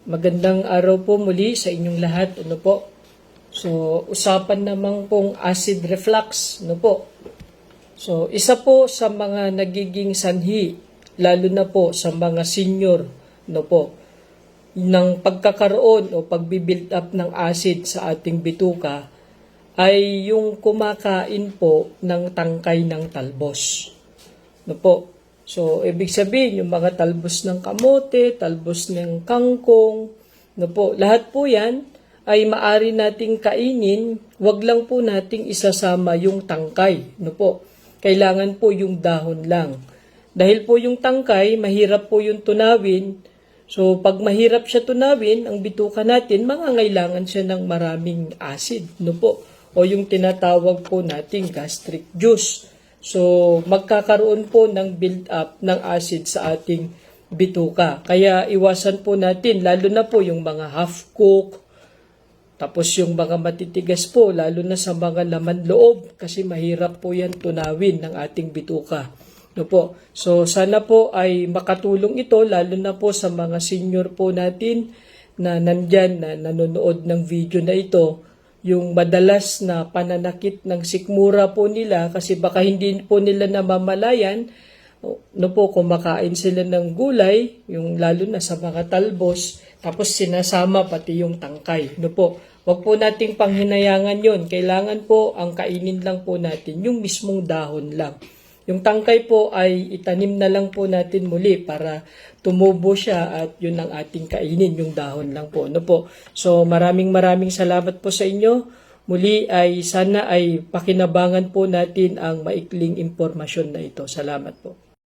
Magandang araw po muli sa inyong lahat. Ano po? So, usapan naman pong acid reflux. Ano po? So, isa po sa mga nagiging sanhi, lalo na po sa mga senior, ano po, ng pagkakaroon o pagbibuild up ng acid sa ating bituka ay yung kumakain po ng tangkay ng talbos. Ano po? So, ibig sabihin, yung mga talbos ng kamote, talbos ng kangkong, no po, lahat po yan ay maari nating kainin, wag lang po nating isasama yung tangkay, no po. Kailangan po yung dahon lang. Dahil po yung tangkay, mahirap po yung tunawin. So, pag mahirap siya tunawin, ang bituka natin, mangangailangan siya ng maraming acid, no po. O yung tinatawag po nating gastric juice. So, magkakaroon po ng build-up ng acid sa ating bituka. Kaya iwasan po natin, lalo na po yung mga half-cook, tapos yung mga matitigas po, lalo na sa mga laman loob, kasi mahirap po yan tunawin ng ating bituka. No po? So, sana po ay makatulong ito, lalo na po sa mga senior po natin na nandyan, na nanonood ng video na ito, yung madalas na pananakit ng sikmura po nila kasi baka hindi po nila namamalayan, no po, kumakain sila ng gulay, yung lalo na sa mga talbos, tapos sinasama pati yung tangkay, no po. Wag po nating panghinayangan yon. Kailangan po ang kainin lang po natin yung mismong dahon lang. Yung tangkay po ay itanim na lang po natin muli para tumubo siya at yun ang ating kainin, yung dahon lang po. No po? So maraming salamat po sa inyo. Muli ay sana ay pakinabangan po natin ang maikling impormasyon na ito. Salamat po.